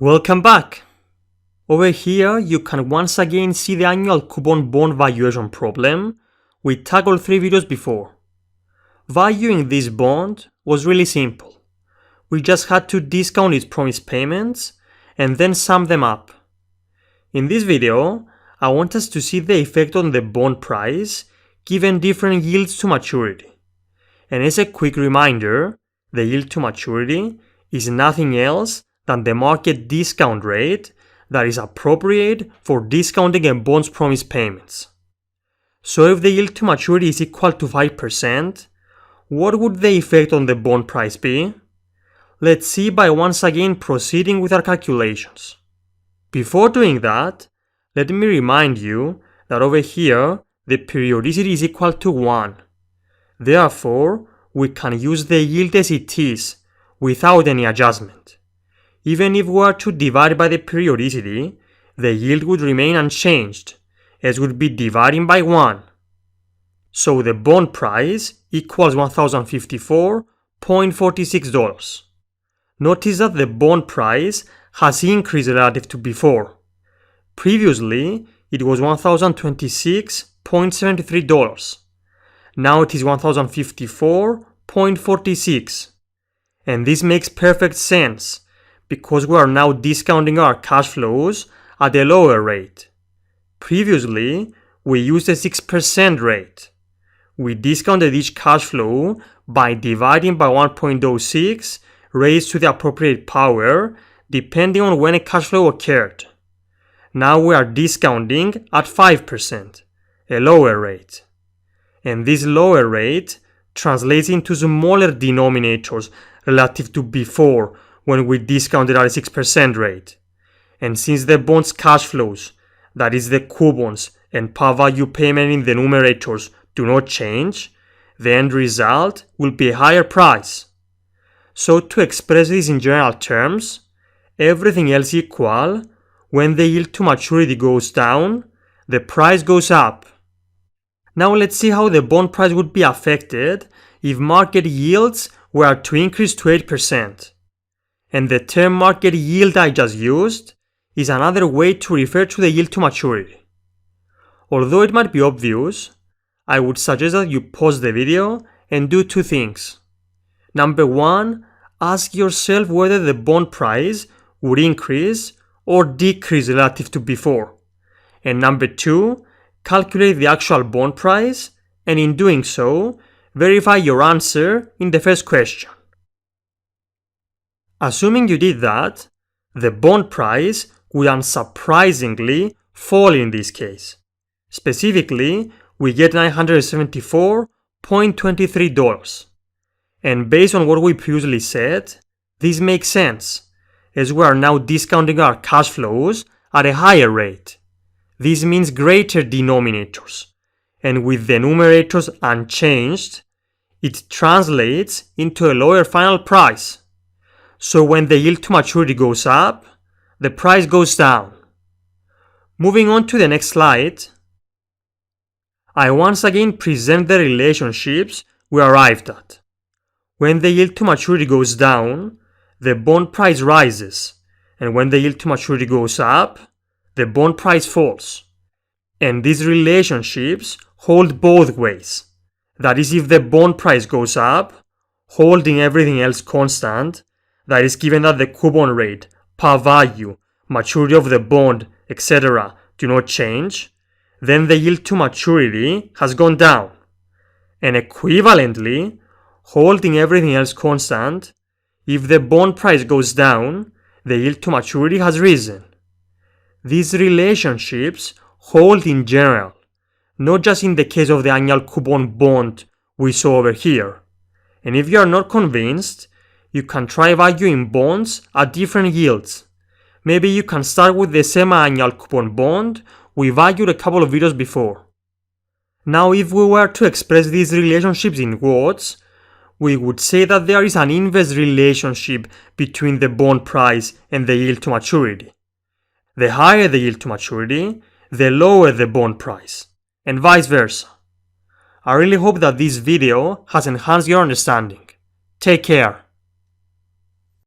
Welcome back! Over here you can once again see the annual coupon bond valuation problem we tackled 3 videos before. Valuing this bond was really simple. We just had to discount its promised payments and then sum them up. In this video, I want us to see the effect on the bond price given different yields to maturity. And as a quick reminder, the yield to maturity is nothing else than the market discount rate that is appropriate for discounting a bond's promised payments. So if the yield to maturity is equal to 5%, what would the effect on the bond price be? Let's see by once again proceeding with our calculations. Before doing that, let me remind you that over here the periodicity is equal to 1. Therefore, we can use the yield as it is without any adjustment. Even if we were to divide by the periodicity, the yield would remain unchanged, as would be dividing by 1. So the bond price equals $1,054.46. Notice that the bond price has increased relative to before. Previously, it was $1,026.73. Now it is $1,054.46. And this makes perfect sense because we are now discounting our cash flows at a lower rate. Previously, we used a 6% rate. We discounted each cash flow by dividing by 1.06 raised to the appropriate power depending on when a cash flow occurred. Now we are discounting at 5%, a lower rate. And this lower rate translates into smaller denominators relative to before when we discounted at a 6% rate. And since the bond's cash flows, that is the coupons and par value payment in the numerators, do not change, the end result will be a higher price. So to express this in general terms, everything else equal, when the yield to maturity goes down, the price goes up. Now let's see how the bond price would be affected if market yields were to increase to 8%. And the term market yield I just used is another way to refer to the yield to maturity. Although it might be obvious, I would suggest that you pause the video and do 2 things. Number 1, ask yourself whether the bond price would increase or decrease relative to before. And number 2, calculate the actual bond price and in doing so, verify your answer in the first question. Assuming you did that, the bond price will unsurprisingly fall in this case. Specifically, we get $974.23. And based on what we previously said, this makes sense, as we are now discounting our cash flows at a higher rate. This means greater denominators, and with the numerators unchanged, it translates into a lower final price. So when the yield to maturity goes up, the price goes down. Moving on to the next slide, I once again present the relationships we arrived at. When the yield to maturity goes down, the bond price rises, and when the yield to maturity goes up, the bond price falls. And these relationships hold both ways. That is, if the bond price goes up, holding everything else constant, that is, given that the coupon rate, par value, maturity of the bond, etc. do not change, then the yield to maturity has gone down. And equivalently, holding everything else constant, if the bond price goes down, the yield to maturity has risen. These relationships hold in general, not just in the case of the annual coupon bond we saw over here. And if you are not convinced, you can try valuing bonds at different yields. Maybe you can start with the semi-annual coupon bond we valued a couple of videos before. Now if we were to express these relationships in words, we would say that there is an inverse relationship between the bond price and the yield to maturity. The higher the yield to maturity, the lower the bond price, and vice versa. I really hope that this video has enhanced your understanding. Take care.